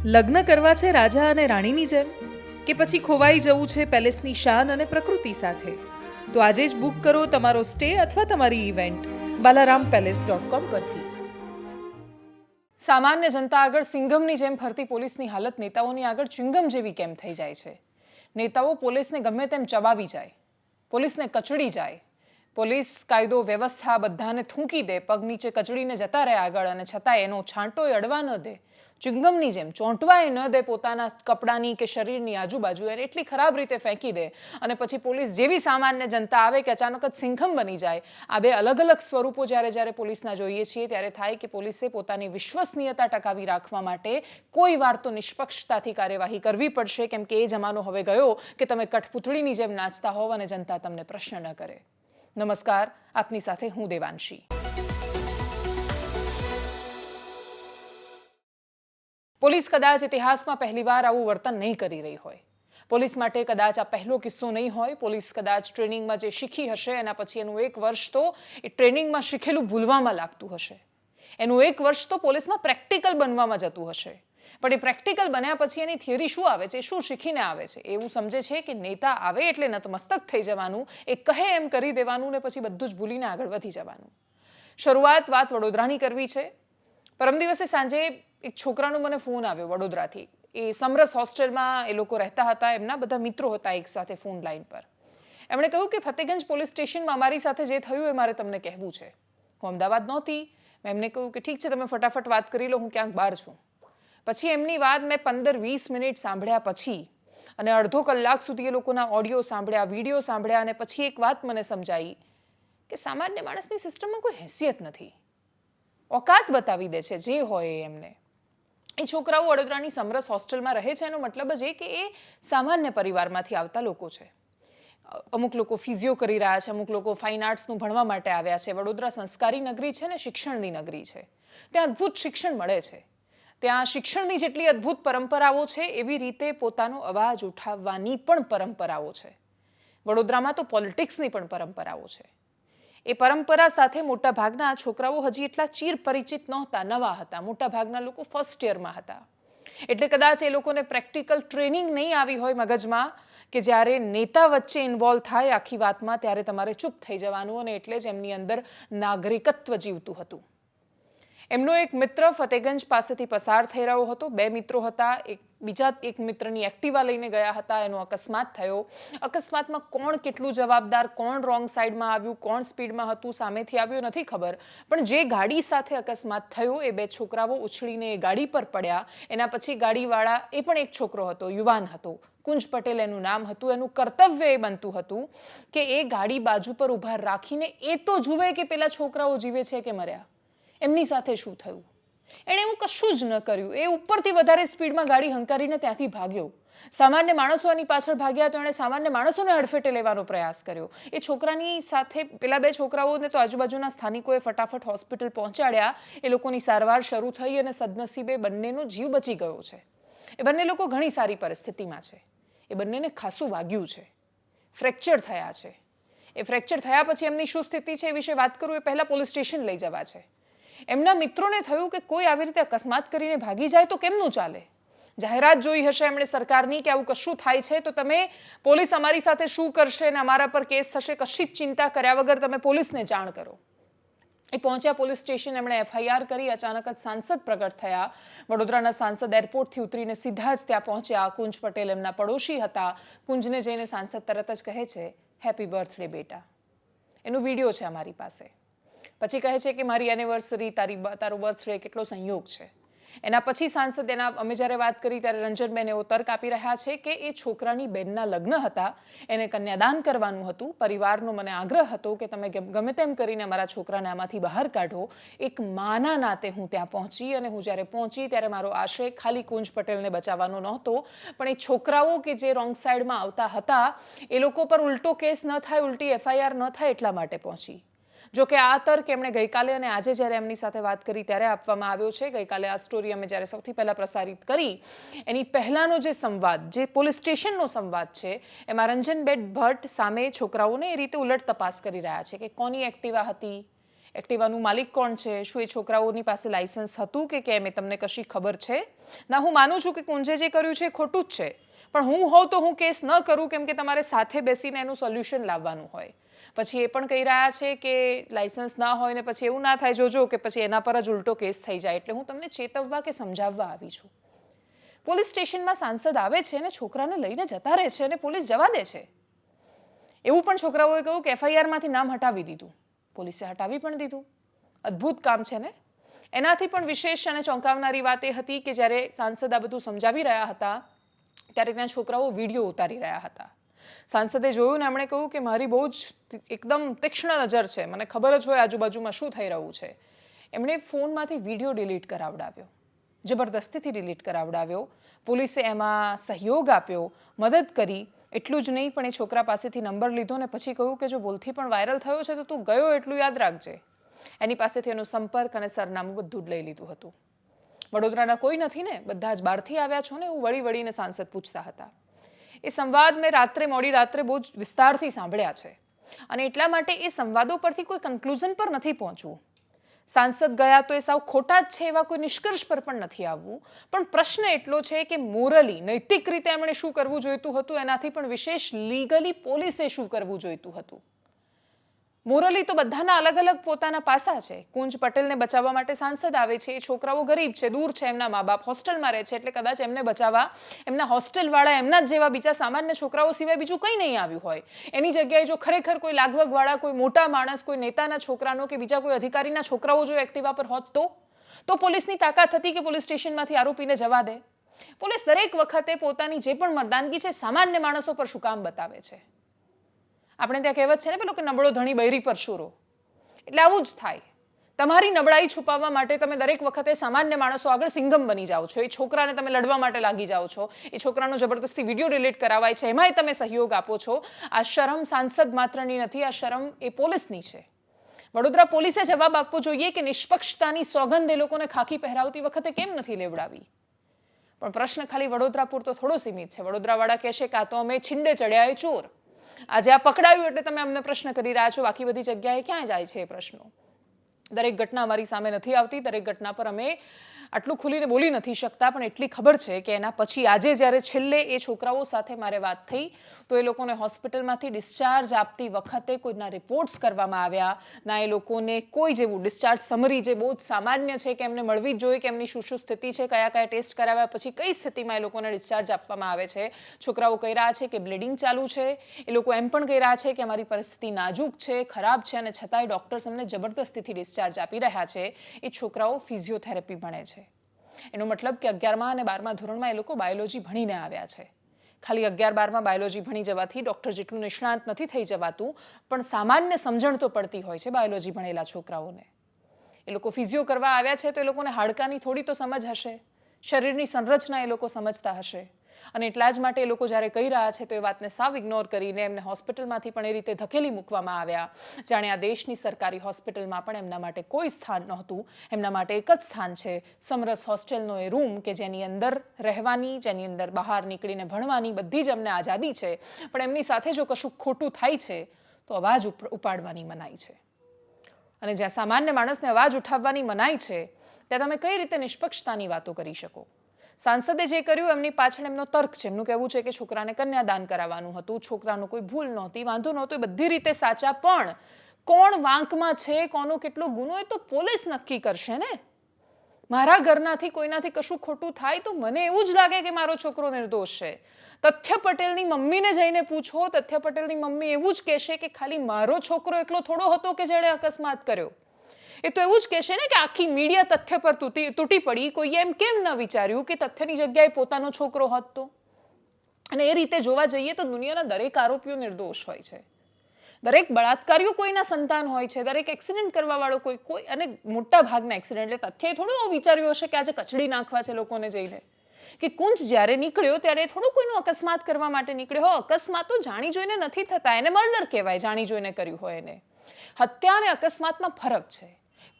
લગ્ન કરવા છે રાજા અને રાણીની જેમ, કે પછી ખોવાઈ જવું છે પેલેસની શાન અને પ્રકૃતિ સાથે? તો આજે જ બુક કરો તમારો સ્ટે અથવા તમારી ઇવેન્ટ balarampalace.com પરથી. સામાન્ય જનતા આગળ સિંઘમની જેમ ફરતી પોલીસની હાલત નેતાઓની આગળ ચિંગમ જેવી કેમ થઈ જાય છે? નેતાઓ પોલીસને ગમે તેમ ચબાવી જાય, પોલીસને કચડી જાય, પોલીસ કાયદો વ્યવસ્થા બધાને થૂંકી દે, પગ નીચે કચડીને જતા રહે આગળ, અને છતાં એનો છાંટોય અડવા ન દે, ચિંગમની જેમ ચોંટવાય ન દે પોતાના કપડાની કે શરીરની આજુબાજુ, એને એટલી ખરાબ રીતે ફેંકી દે, અને પછી પોલીસ જેવી સામાન્ય જનતા આવે કે અચાનક જ સિંઘમ બની જાય. આ બે અલગ અલગ સ્વરૂપો જ્યારે પોલીસના જોઈએ છીએ ત્યારે થાય કે પોલીસે પોતાની વિશ્વસનીયતા ટકાવી રાખવા માટે કોઈ વાર તો નિષ્પક્ષતાથી કાર્યવાહી કરવી પડશે, કેમ કે એ જમાનો હવે ગયો કે તમે કઠપૂતળીની જેમ નાચતા હોવ અને જનતા તમને પ્રશ્ન ન કરે. નમસ્કાર, આપની સાથે હું દેવાંશી. પોલીસ કદાચ ઇતિહાસમાં પહેલીવાર આવું વર્તન નહીં કરી રહી હોય. પોલીસ માટે કદાચ આ પહેલો કિસ્સો નહીં હોય. પોલીસ કદાચ ટ્રેનિંગમાં જે શીખી હશે એના પછી એનું 1 વર્ષ તો એ ટ્રેનિંગમાં શીખેલું ભૂલવામાં લાગતું હશે. એનું 1 વર્ષ તો પોલીસમાં પ્રેક્ટિકલ બનવામાં જતું હશે. પણ એ પ્રેક્ટિકલ બન્યા પછી એની થિયરી શું આવે છે, શું શીખીને આવે છે? એવું સમજે છે કે નેતા આવે એટલે નતમસ્તક થઈ જવાનું, એ કહે એમ કરી દેવાનું ને પછી બધું જ ભૂલીને આગળ વધી જવાનું. વાત વડોદરાની કરવી છે. પરમ દિવસે સાંજે એક છોકરાનો મને ફોન આવ્યો વડોદરાથી. એ સમરસ હોસ્ટેલમાં એ લોકો રહેતા હતા, એમના બધા મિત્રો હતા એક સાથે ફોન લાઈન પર. એમણે કહ્યું કે ફતેગંજ પોલીસ સ્ટેશનમાં અમારી સાથે જે થયું એ મારે તમને કહેવું છે. હું અમદાવાદ નહોતી. મેં એમને કહ્યું કે ઠીક છે, તમે ફટાફટ વાત કરી લો, હું ક્યાંક બહાર છું. પછી એમની વાત મેં 15-20 મિનિટ સાંભળ્યા પછી, અને અડધો કલાક સુધી એ લોકોના ઓડિયો સાંભળ્યા, વિડીયો સાંભળ્યા, અને પછી એક વાત મને સમજાઈ કે સામાન્ય માણસની સિસ્ટમમાં કોઈ હેસિયત નથી. ઓકાત બતાવી દે છે જે હોય એમને. એ છોકરાઓ વડોદરાની સમરસ હોસ્ટેલમાં રહે છે એનો મતલબ જ એ કે એ સામાન્ય પરિવારમાંથી આવતા લોકો છે. અમુક લોકો ફિઝિયો કરી રહ્યા છે, અમુક લોકો ફાઇન આર્ટ્સનું ભણવા માટે આવ્યા છે. વડોદરા સંસ્કારી નગરી છે ને શિક્ષણની નગરી છે. ત્યાં અદ્ભુત શિક્ષણ મળે છે. ત્યાં શિક્ષણની જેટલી અદ્ભુત પરંપરાઓ છે એવી રીતે પોતાનો અવાજ ઉઠાવવાની પણ પરંપરાઓ છે. વડોદરામાં તો પોલિટિક્સની પણ પરંપરાઓ છે. એ પરંપરા સાથે મોટાભાગના છોકરાઓ હજી એટલા ચીર પરિચિત નહોતા, નવા હતા. મોટાભાગના લોકો ફર્સ્ટ યરમાં હતા. એટલે કદાચ એ લોકોને પ્રેક્ટિકલ ટ્રેનિંગ નહીં આવી હોય મગજમાં કે જ્યારે નેતા વચ્ચે ઇન્વોલ્વ થાય આખી વાતમાં ત્યારે તમારે ચૂપ થઈ જવાનું, અને એટલે જ એમની અંદર નાગરિકત્વ જીવતું હતું. એમનો એક મિત્ર ફતેગંજ પાસેથી પસાર થઈ રહ્યો હતો. 2 મિત્રો હતા. બીજા એક મિત્રની એક્ટિવા લઈને ગયા હતા. એનો અકસ્માત થયો. અકસ્માતમાં કોણ કેટલું જવાબદાર, કોણ રોંગ સાઈડમાં આવ્યું, કોણ સ્પીડમાં હતું, સામેથી આવ્યું નથી ખબર. પણ જે ગાડી સાથે અકસ્માત થયો એ 2 છોકરાઓ ઉછળીને એ ગાડી પર પડ્યા. એના પછી ગાડીવાળા, એ પણ એક છોકરો હતો, યુવાન હતો, કુંજ પટેલ એનું નામ હતું. એનું કર્તવ્ય એ બનતું હતું કે એ ગાડી બાજુ પર ઊભા રાખીને એ તો જુએ કે પેલા છોકરાઓ જીવે છે કે મર્યા, એમની સાથે શું થયું. એણે એવું કશું જ ન કર્યું. એ ઉપરથી વધારે સ્પીડમાં ગાડી હંકારીને ત્યાંથી ભાગ્યો. સામાન્ય માણસો એની પાછળ ભાગ્યા તો એણે સામાન્ય માણસોને અડફેટે લેવાનો પ્રયાસ કર્યો. એ છોકરાની સાથે પેલા 2 છોકરાઓને તો આજુબાજુના સ્થાનિકોએ ફટાફટ હોસ્પિટલ પહોંચાડ્યા. એ લોકોની સારવાર શરૂ થઈ અને સદનસીબે બંનેનો જીવ બચી ગયો છે. એ બંને લોકો ઘણી સારી પરિસ્થિતિમાં છે. એ બંનેને ખાસું વાગ્યું છે, ફ્રેક્ચર થયા છે. એ ફ્રેક્ચર થયા પછી એમની શું સ્થિતિ છે એ વિશે વાત કરું એ પહેલાં પોલીસ સ્ટેશન લઈ જવા છે. એમના મિત્રોને થયું કે કોઈ આવી રીતે અકસ્માત કરીને ભાગી જાય તો કેમનું ચાલે. જાહેરાત જોઈ હશે એમણે સરકારની કે આવું કશું થાય છે તો તમે, પોલીસ અમારી સાથે શું કરશે અને અમારા પર કેસ થશે, કશી જ ચિંતા કર્યા વગર તમે પોલીસને જાણ કરો. એ પહોંચ્યા પોલીસ સ્ટેશન. એમણે FIR કરી. અચાનક જ સાંસદ પ્રગટ થયા. વડોદરાના સાંસદ એરપોર્ટથી ઉતરીને સીધા જ ત્યાં પહોંચ્યા. કુંજ પટેલ એમના પડોશી હતા. કુંજને જઈને સાંસદ તરત જ કહે છે, હેપી બર્થડે બેટા. એનો વિડીયો છે અમારી પાસે. પછી કહે છે કે મારી એનિવર્સરી, તારો બર્થડે કેટલો સંયોગ છે. એના પછી સાંસદ અમે જ્યારે વાત કરી ત્યારે રંજનબેન એવો તર્ક આપી રહ્યા છે કે એ છોકરાની બેનના લગ્ન હતા, એને કન્યાદાન કરવાનું હતું. પરિવારનો મને આગ્રહ હતો કે તમે ગમે તેમ કરીને મારા છોકરાને આમાંથી બહાર કાઢો. એક માના નાતે હું ત્યાં પહોંચી, અને હું જ્યારે પહોંચી ત્યારે મારો આશય ખાલી કુંજ પટેલને બચાવવાનો નહોતો, પણ એ છોકરાઓ કે જે રોંગ સાઈડમાં આવતા હતા એ લોકો પર ઉલટો કેસ ન થાય, ઉલટી FIR ન થાય એટલા માટે પહોંચી. જો કે આ તર્ક એમણે ગઈકાલે અને આજે જ્યારે એમની સાથે વાત કરી ત્યારે આપવામાં આવ્યો છે. ગઈકાલે આ સ્ટોરી અમે જ્યારે સૌથી પહેલાં પ્રસારિત કરી એની પહેલાંનો જે સંવાદ, જે પોલીસ સ્ટેશનનો સંવાદ છે, એમાં રંજનબેન ભટ્ટ સામે છોકરાઓને એ રીતે ઉલટ તપાસ કરી રહ્યા છે કે કોની એક્ટિવા હતી, એક્ટિવાનું માલિક કોણ છે, શું એ છોકરાઓની પાસે લાયસન્સ હતું કે કેમ, એ તમને કશી ખબર છે? ના, હું માનું છું કે કુંજે જે કર્યું છે એ ખોટું જ છે, પણ હું હોઉં તો હું કેસ ન કરું, કેમ કે તમારે સાથે બેસીને એનું સોલ્યુશન લાવવાનું હોય. પછી એ પણ કહી રહ્યા છે કે લાયસન્સ ના હોય ને પછી એવું ના થાય જોજો કે પછી એના પર જ ઉલટો કેસ થઈ જાય. એટલે હું તમને ચેતવવા કે સમજાવવા આવી છું. પોલીસ સ્ટેશનમાં સાંસદ આવે છે ને છોકરાને લઈને જતા રહે છે અને પોલીસ જવા દે છે. એવું પણ છોકરાઓએ કહ્યું કે FIR-માંથી નામ હટાવી દીધું. પોલીસે હટાવી પણ દીધું. અદ્ભુત કામ છે ને. એનાથી પણ વિશેષ અને ચોંકાવનારી વાત એ હતી કે જ્યારે સાંસદ આ બધું સમજાવી રહ્યા હતા ત્યારે ત્યાં છોકરાઓ વિડીયો ઉતારી રહ્યા હતા. સાંસદે જોયું ને એમણે કહ્યું કે મારી બહુ જ એકદમ તીક્ષ્ણ નજર છે, મને ખબર જ હોય આજુબાજુમાં શું થઈ રહ્યું છે. એમણે ફોનમાંથી વિડીયો ડિલીટ કરાવડાવ્યો, જબરદસ્તીથી ડિલીટ કરાવડાવ્યો. પોલીસે એમાં સહયોગ આપ્યો, મદદ કરી. એટલું જ નહીં પણ એ છોકરા પાસેથી નંબર લીધો ને પછી કહ્યું કે જો ભૂલથી પણ વાયરલ થયો છે તો તું ગયો એટલું યાદ રાખજે. એની પાસેથી એનો સંપર્ક અને સરનામું બધું જ લઈ લીધું હતું. વડોદરાના કોઈ નથી ને, બધા જ બહારથી આવ્યા છો ને, એવું વળી વળીને સાંસદ પૂછતા હતા. એ સંવાદ મેં મોડી રાત્રે બહુ જ વિસ્તારથી સાંભળ્યા છે અને એટલા માટે એ સંવાદો પરથી કોઈ કન્ક્લુઝન પર નથી પહોંચવું. સાંસદ ગયા તો એ સાવ ખોટા જ છે એવા કોઈ નિષ્કર્ષ પર પણ નથી આવવું. પણ પ્રશ્ન એટલો છે કે મોરલી, નૈતિક રીતે એમણે શું કરવું જોઈતું હતું, એનાથી પણ વિશેષ લીગલી પોલીસે શું કરવું જોઈતું હતું. મોરલી તો બધાના અલગ અલગ પોતાના પાસા છે. કુંજ પટેલને બચાવવા માટે સાંસદ આવે છે. એ છોકરાઓ ગરીબ છે, દૂર છે, એમના મા બાપ હોસ્ટેલમાં રહે છે, એટલે કદાચ એમને બચાવવા એમના હોસ્ટેલવાળા એમના જ જેવા બીજા સામાન્ય છોકરાઓ સિવાય બીજું કંઈ નહીં આવ્યું હોય. એની જગ્યાએ જો ખરેખર કોઈ લાગવગવાળા, કોઈ મોટા માણસ, કોઈ નેતાના છોકરાનો કે બીજા કોઈ અધિકારીના છોકરાઓ જો એક્ટિવા પર હોત તો પોલીસની તાકાત હતી કે પોલીસ સ્ટેશનમાંથી આરોપીને જવા દે? પોલીસ દરેક વખતે પોતાની જે પણ મર્દાનગી છે સામાન્ય માણસો પર શું કામ બતાવે છે? આપણે ત્યાં કહેવત છે ને પેલો કે નબળો ધણી બૈરી પર શૂરો. એટલે આવું જ થાય. તમારી નબળાઈ છુપાવવા માટે તમે દરેક વખતે સામાન્ય માણસો આગળ સિંઘમ બની જાઓ છો. એ છોકરાને તમે લડવા માટે લાગી જાઓ છો. એ છોકરાનો જબરદસ્તી વિડીયો ડિલીટ કરાવાય છે, એમાંય તમે સહયોગ આપો છો. આ શરમ સાંસદ માત્રની નથી, આ શરમ એ પોલીસની છે. વડોદરા પોલીસે જવાબ આપવો જોઈએ કે નિષ્પક્ષતાની સોગંદ એ લોકોને ખાખી પહેરાવતી વખતે કેમ નથી લેવડાવી. પણ પ્રશ્ન ખાલી વડોદરા પૂરતો થોડો સીમિત છે. વડોદરાવાળા કહેશે કે આ તો અમે છીંડે ચડ્યા એ ચોર. આજે આ પકડાયું એટલે તમે અમને પ્રશ્ન કરી રહ્યા છો. બાકી બધી જગ્યાએ ક્યાં જાય છે એ પ્રશ્નો? દરેક ઘટના અમારી સામે નથી આવતી, દરેક ઘટના પર અમે આટલું ખુલીને બોલી નથી શકતા, પણ એટલી ખબર છે કે એના પછી આજે જ્યારે છેલ્લે એ છોકરાઓ સાથે મારે વાત થઈ તો એ લોકોને હોસ્પિટલમાંથી ડિસ્ચાર્જ આપતી વખતે કોઈના રિપોર્ટ્સ કરવામાં આવ્યા ના, એ લોકોને કોઈ જેવું ડિસ્ચાર્જ સમરી જે બહુ જ સામાન્ય છે કે એમને મળવી જ જોઈએ કે એમની શું શું સ્થિતિ છે, કયા કયા ટેસ્ટ કરાવ્યા પછી કઈ સ્થિતિમાં એ લોકોને ડિસ્ચાર્જ આપવામાં આવે છે. છોકરાઓ કહી રહ્યા છે કે બ્લીડિંગ ચાલુ છે. એ લોકો એમ પણ કહી રહ્યા છે કે અમારી પરિસ્થિતિ નાજુક છે, ખરાબ છે, અને છતાંય ડૉક્ટર્સ અમને જબરદસ્તીથી ડિસ્ચાર્જ આપી રહ્યા છે. એ છોકરાઓ ફિઝિયોથેરાપી ભણે છે. એનો મતલબ કે 11મા અને 12મા ધોરણમાં એ લોકો બાયોલોજી ભણીને આવ્યા છે. ખાલી 11-12માં બાયોલોજી ભણી જવાથી ડૉક્ટર જેટલું નિષ્ણાત નથી થઈ જવાતું, પણ સામાન્ય સમજણ તો પડતી હોય છે બાયોલોજી ભણેલા છોકરાઓને. એ લોકો ફિઝિયો કરવા આવ્યા છે તો એ લોકોને હાડકાની થોડી તો સમજ હશે, શરીરની સંરચના એ લોકો સમજતા હશે. અને એટલા જ માટે એ લોકો જ્યારે કહી રહ્યા છે તો એ વાતને સાવ ઇગ્નોર કરીને એમને હોસ્પિટલમાંથી પણ એ રીતે ધકેલી મૂકવામાં આવ્યા જાણે આ દેશની સરકારી હોસ્પિટલમાં પણ એમના માટે કોઈ સ્થાન નહોતું. એમના માટે એક જ સ્થાન છે, સમરસ હોસ્ટેલનો એ રૂમ કે જેની અંદર રહેવાની, જેની અંદર બહાર નીકળીને ભણવાની બધી જ અમને આઝાદી છે, પણ એમની સાથે જો કશું ખોટું થાય છે તો અવાજ ઉપાડવાની મનાઈ છે. અને જ્યાં સામાન્ય માણસને અવાજ ઉઠાવવાની મનાઈ છે ત્યાં તમે કઈ રીતે નિષ્પક્ષતાની વાતો કરી શકો? સાંસદે જે કર્યું એમની પાછળ એમનો તર્ક છે. એમનું કહેવું છે કે છોકરાને કન્યાદાન કરાવવાનું હતું, છોકરાનો કોઈ ભૂલ નહોતી, વાંધો નહોતો, એ બધી રીતે સાચા, પણ કોણ વાંકમાં છે, કોનો કેટલો ગુનો એ તો પોલીસ નક્કી કરશે ને. મારા ઘરનાથી કોઈનાથી કશું ખોટું થાય તો મને એવું જ લાગે કે મારો છોકરો નિર્દોષ છે. તથ્ય પટેલની મમ્મીને જઈને પૂછો, તથ્ય પટેલની મમ્મી એવું જ કહેશે કે ખાલી મારો છોકરો એકલો થોડો હતો કે જેણે અકસ્માત કર્યો. એ તો એવું જ કહેશે ને કે આખી મીડિયા તથ્ય પર તૂટી પડી, કોઈએ એમ કેમ ન વિચાર્યું કે તથ્યની જગ્યાએ પોતાનો છોકરો હોત તો? અને એ રીતે જોવા જઈએ તો દુનિયાના દરેક આરોપીઓ નિર્દોષ હોય છે. દરેક બળાત્કારીઓ કોઈના સંતાન હોય છે, દરેક એક્સિડન્ટ કરવાવાળો કોઈ અને મોટા ભાગના એક્સિડન્ટ, એટલે તથ્યએ થોડું વિચાર્યું હશે કે આજે કચડી નાખવા છે લોકોને જઈને. કે કુંજ જ્યારે નીકળ્યો ત્યારે થોડું કોઈનો અકસ્માત કરવા માટે નીકળ્યો હો. અકસ્માતો જાણી જોઈને નથી થતા, એને મર્ડર કહેવાય, જાણી જોઈને કર્યું હોય એને. હત્યા અને અકસ્માતમાં ફરક છે.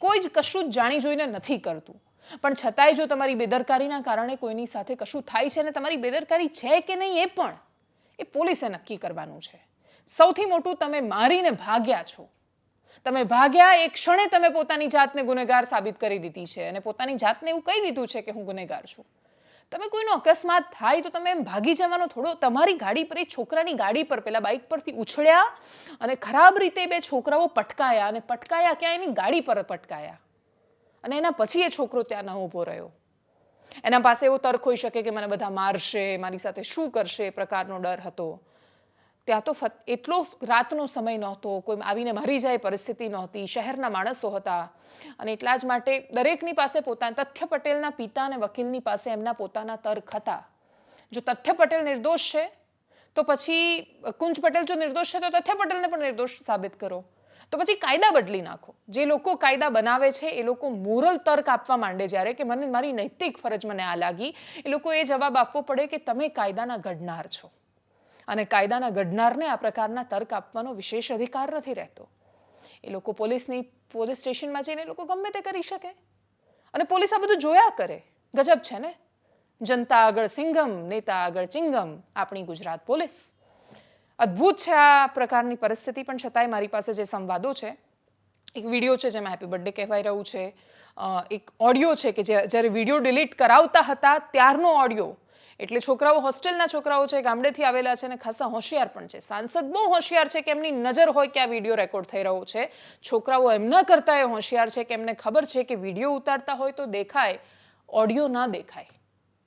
કોઈ જ કશું જ જાણી જોઈને નથી કરતું, પણ છતાંય જો તમારી બેદરકારીના કારણે કોઈની સાથે કશું થાય છે અને તમારી બેદરકારી છે કે નહીં એ પણ એ પોલીસે નક્કી કરવાનું છે. સૌથી મોટું, તમે મારીને ભાગ્યા છો, તમે ભાગ્યા એક ક્ષણે તમે પોતાની જાતને ગુનેગાર સાબિત કરી દીધી છે અને પોતાની જાતને એવું કહી દીધું છે કે હું ગુનેગાર છું. તમે કોઈનો અકસ્માત થાય તો તમે એમ ભાગી જવાનો થોડો. તમારી ગાડી પર, એ છોકરાની ગાડી પર પેલા બાઇક પરથી ઉછળ્યા અને ખરાબ રીતે 2 છોકરાઓ પટકાયા, અને પટકાયા ક્યાં? એની ગાડી પર પટકાયા. અને એના પછી એ છોકરો ત્યાં ન ઊભો રહ્યો. એના પાસે એવો તર્ક હોઈ શકે કે મને બધા મારશે, મારી સાથે શું કરશે, એ પ્રકારનો ડર હતો. ત્યાં તો એટલો રાતનો સમય નહોતો, કોઈ આવીને મારી જાય પરિસ્થિતિ નહોતી, શહેરના માણસો હતા, અને એટલા જ માટે દરેકની પાસે પોતાના, તથ્ય પટેલના પિતા અને વકીલની પાસે એમના પોતાના તર્ક હતા. જો તથ્ય પટેલ નિર્દોષ છે તો પછી કુંજ પટેલ જો નિર્દોષ છે તો તથ્ય પટેલને પણ નિર્દોષ સાબિત કરો. તો પછી કાયદા બદલી નાખો. જે લોકો કાયદા બનાવે છે એ લોકો મોરલ તર્ક આપવા માંડે જ્યારે કે મને મારી નૈતિક ફરજ મને આ લાગી, એ લોકો એ જવાબ આપવો પડે કે તમે કાયદાના ઘડનાર છો, અને કાયદાના ઘડનારને આ પ્રકારના તર્ક આપવાનો વિશેષ અધિકાર નથી રહેતો. એ લોકો પોલીસ સ્ટેશનમાં જઈને એ લોકો ગમે તે કરી શકે, અને પોલીસ આ બધું જોયા કરે. ગજબ છે ને! જનતા આગળ સિંઘમ, નેતા આગળ ચિંગમ, આપણી ગુજરાત પોલીસ. અદ્ભુત છે આ પ્રકારની પરિસ્થિતિ, પણ છતાંય મારી પાસે જે સંવાદો છે, એક વિડીયો છે જેમાં હેપી બર્થડે કહેવાઈ રહ્યું છે, એક ઓડિયો છે કે જ્યારે વિડીયો ડિલીટ કરાવતા હતા ત્યારનો ઓડિયો. એટલે છોકરાઓ, હોસ્ટેલના છોકરાઓ છે, ગામડેથી આવેલા છે અને ખાસા હોશિયાર પણ છે. સાંસદ બહુ હોશિયાર છે કે એમની નજર હોય કે આ વિડીયો રેકોર્ડ થઈ રહ્યો છે. છોકરાઓ એમના કરતાં એ હોશિયાર છે કે એમને ખબર છે કે વિડીયો ઉતારતા હોય તો દેખાય, ઓડિયો ના દેખાય.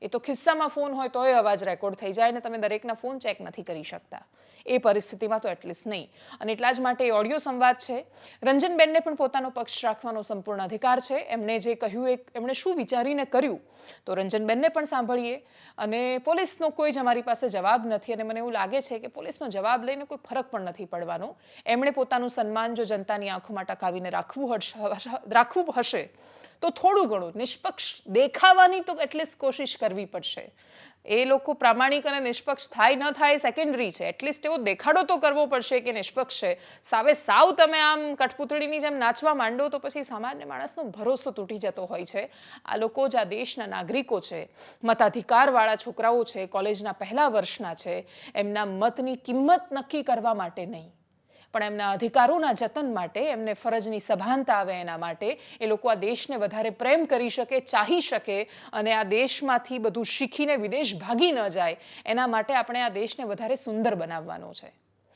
એ તો ખિસ્સામાં ફોન હોય તો એ અવાજ રેકોર્ડ થઈ જાય, અને તમે દરેકના ફોન ચેક નથી કરી શકતા. એ પરિસ્થિતિમાં તો એટલીસ્ટ નહીં. અને એટલા જ માટે એ ઓડિયો સંવાદ છે. રંજનબેનને પણ પોતાનો પક્ષ રાખવાનો સંપૂર્ણ અધિકાર છે. એમણે જે કહ્યું એમણે શું વિચારીને કર્યું, તો રંજનબેનને પણ સાંભળીએ. અને પોલીસનો કોઈ જ અમારી પાસે જવાબ નથી, અને મને એવું લાગે છે કે પોલીસનો જવાબ લઈને કોઈ ફરક પણ નથી પડવાનો. એમણે પોતાનું સન્માન જો જનતાની આંખોમાં ટકાવીને રાખવું હશે તો થોડું ઘણું નિષ્પક્ષ દેખાવાની તો એટલીસ્ટ કોશિશ કરવી પડશે. એ લોકો પ્રામાણિક અને નિષ્પક્ષ થાય ન થાય સેકન્ડરી છે. એટલીસ્ટ એવો દેખાડો તો કરવો પડશે કે નિષ્પક્ષ છે. સાવ તમે આમ કઠપૂતળીની જેમ નાચવા માંડો તો પછી સામાન્ય માણસનો ભરોસો તૂટી જતો હોય છે. આ લોકો જ આ દેશના નાગરિકો છે, મતાધિકારવાળા છોકરાઓ છે, કોલેજના પહેલા વર્ષના છે. એમના મતની કિંમત નક્કી કરવા માટે નહીં, પણ એમના અધિકારોના જતન માટે, એમને ફરજની સભાનતા આવે એના માટે, એ લોકો આ દેશને વધારે પ્રેમ કરી શકે, ચાહી શકે, અને આ દેશમાંથી બધું શીખીને વિદેશ ભાગી ન જાય, એના માટે આપણે આ દેશને વધારે સુંદર બનાવવાનો છે.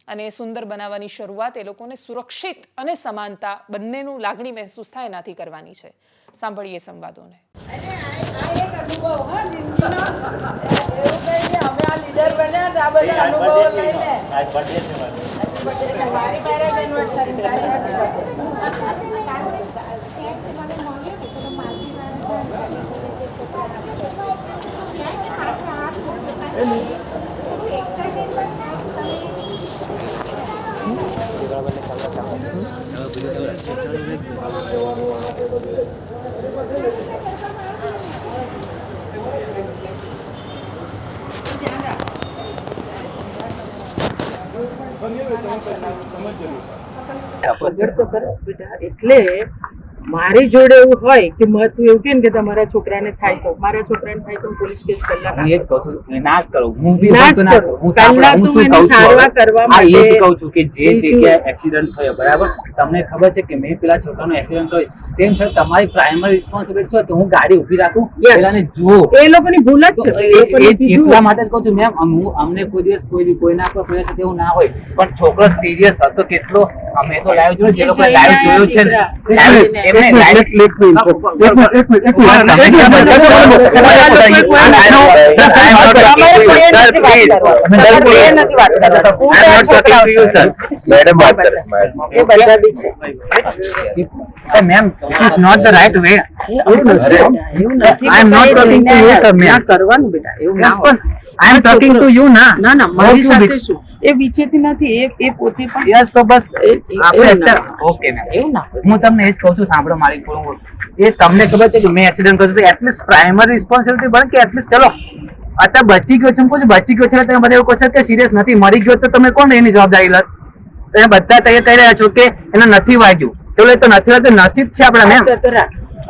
અને એ સુંદર બનાવવાની શરૂઆત એ લોકોને સુરક્ષિત અને સમાનતા બંનેનું લાગણી મહેસૂસ થાય એનાથી કરવાની છે. સાંભળીએ સંવાદોને. એટલે મારી જોડે એવું હોય કે તું એવું કે તમારા છોકરાને થાય તો પોલીસ કેસ પહેલા ના જ કરું. પહેલા તું એને સારવાર કરવા માટે એ જ કહું છું કે જે જગ્યાએ એક્સિડન્ટ થયો, બરાબર, તમને ખબર છે કે મેં પેલા છોકરાનો એક્સિડન્ટ થયો, તેમ છતાં તમારી પ્રાઇમરી રિસ્પોન્સિબિલિટી છે કે હું ગાડી ઊભી રાખું, પેલાને જુઓ. એ લોકોની ભૂલ જ છે. એટલા માટે જ કહું છું મેમ, અમને કોઈ દિવસ કોઈના પર કોઈ સાથે એવું ના હોય, પણ છોકરો સિરિયસ હતો કેટલો. અમે તો લાઈવ જોયો, જે લોકો લાઈવ જોયો છે એમને live click Ma'am, this is not the right way. I am not talking to you, sir. મૈં કરવાનું બેટા એવું ના હોય. I am talking to you ના. ના મારી સાથે શું? એ વિચેતી નથી, એ પોતે પણ. યસ, તો બસ આપણે ઓકે મેમ, એવું ના. હું તમને એ જ કહું છું, સાંભળો મારી પૂરું. એ તમને ખબર છે કે મેં એક્સિડન્ટ કર્યું તો એટલીસ્ટ પ્રાઇમરી રિસ્પોન્સિબિલિટી બને કે એટલીસ્ટ ચલો અત્યારે બચી ગયો છે, બચી ગયો છે, તમે બધા એવું કહો છો કે સિરિયસ નથી, મરી ગયો તો તમે કોણ એની જવાબદારી લો? તમે બધા તૈયાર કરી રહ્યા છો કે એને નથી વાગ્યું, તો એ તો નથી વાગ્યું, નસીબ છે આપણા મેમ.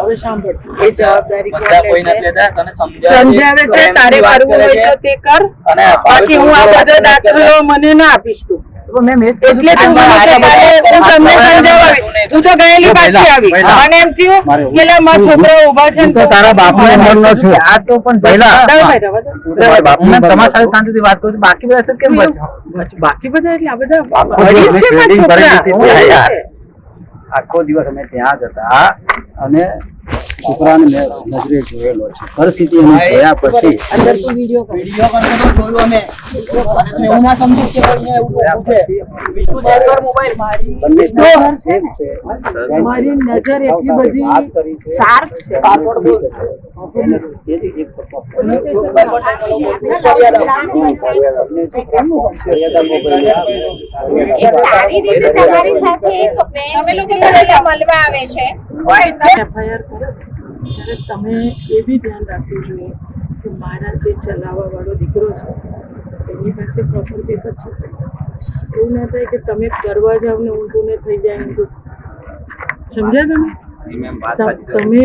હવે સાંભળ, એ જવાબદારી કોઈ નથી લેતા, તને સમજાવે છે, તારે કરવું હોય તો તે કર, અને બાકી હું આ બધા દાખલો મને ના આપીશ તું. મેમ એટલે તું મને હું તમને સમજાવી તું તો ગયેલી પાછી આવી મને એમ થયું કે લા મારા છોકરા ઊભા છે ને તો તારા બાપનો મરનો છું આ તો પણ પહેલા હું તમારા સાથે શાંતિથી વાત કરું છું બાકી બધા કેમ બાકી બધા એટલે આ બધા છોકરા આખો દિવસ અમે ત્યાં જ હતા અને છોકરાને મેં નજરે જોયેલો છે પરિસ્થિતિ અમે જોયા પછી અંદર તું વિડિયો જોયું અમે એવું ના સમજુ કે કોઈને એવું છે વિષ્ણુ દેવગર મોબાઈલ મારી મારી નજર એટલી બધી શાર્પ છે પાસવર્ડ બોલ એને તેથી એક સારી રીતે તમારી સાથે એક બેન મળવા આવે છે એફઆઈઆર કરો ત્યારે તમે એ બી ધ્યાન રાખવું જોઈએ કે મારા જે ચલાવવા વાળો દીકરો છે એની પાસે પ્રોપર પેપર છે એવું ના થાય કે તમે કરવા જાવ ને ઊંધું ને થઈ જાય ઊંધું સમજ્યા તમે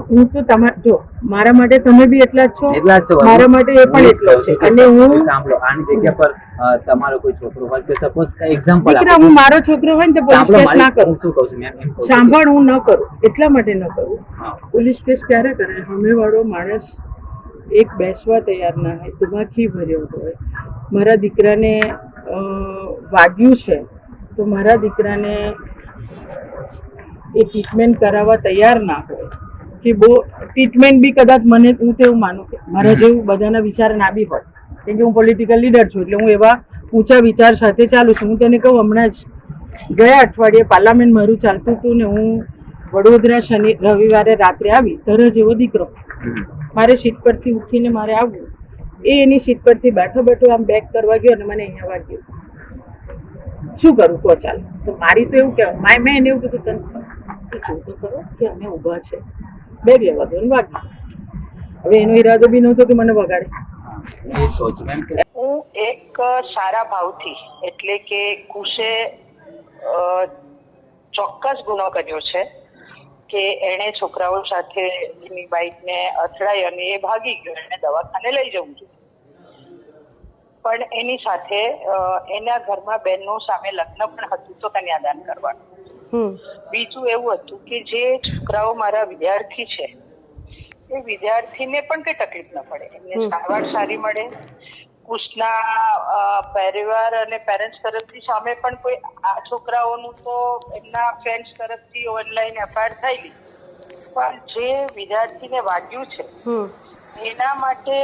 હું તો તમારે જો મારા માટે તમે બી એટલા જ છો મારા માટે એ પણ એટલો છે અને હું સાંભળો આની જગ્યા પર તમારો કોઈ છોકરો હોય કે સપોઝ એક્ઝામ્પલ દીકરા હું મારો છોકરો હોય ને તો પોલીસ કેસ ના કરું શું કહું છું મેમ એમ સાંભળ હું ન કરું એટલા માટે ન કરું પોલીસ કેસ ક્યારે કરે સામેવાળો માણસ એક બેસવા તૈયાર ના હોય દિમાગથી ભર્યો હોય મારા દીકરાને વાગ્યું છે તો મારા દીકરાને એ ટ્રીટમેન્ટ કરાવવા તૈયાર ના હોય કે બહુ ટ્રીટમેન્ટ બી કદાચ મને હું તો એવું માનું કે મારા જેવું બધાના વિચાર ના બી હોય કેમ કે હું પોલિટિકલ લીડર છું એટલે હું એવા ઊંચા વિચાર સાથે ચાલું છું હું તને કહું હમણાં જ ગયા અઠવાડિયે પાર્લામેન્ટ મારું ચાલતું હતું ને હું વડોદરા રવિવારે રાત્રે આવી તરત જેવો દીકરો મારે સીટ પરથી ઉઠીને મારે આવવું એની સીટ પરથી બેઠો બેઠો આમ બેક કરવા ગયો અને મને અહીંયા વાગ્યું શું કરું કહો ચાલો તો મારી તો એવું કહેવાય મેં એને એવું કીધું તને જો તો ખરો કે અમે ઊભા છે બેગ લેવા દો ને વાગ્યું હવે એનો ઈરાદો બી નહોતો કે મને વગાડે હું એક સારા ભાવથી એટલે કે કુશે ચોક્કસ ગુનો કર્યો છે કે એણે છોકરાઓ સાથે એની બાઈકને અથડાઈ અને એ ભાગી ગયો એને દવાખાને લઈ જવું જોઈએ પણ એની સાથે એના ઘરમાં બહેનો સામે લગ્ન પણ હતું તો કન્યાદાન કરવાનું બીજું એવું હતું કે જે છોકરાઓ મારા વિદ્યાર્થી છે એ વિદ્યાર્થીને પણ કઈ તકલીફ ન પડે એમને સારવાર સારી મળે કુશના પરિવાર અને પેરેન્ટ્સ તરફથી સામે પણ કોઈ આ છોકરાઓનું તો એમના ફ્રેન્ડ્સ તરફથી ઓનલાઈન એફઆઈઆર થયેલી પણ જે વિદ્યાર્થીને વાગ્યું છે એના માટે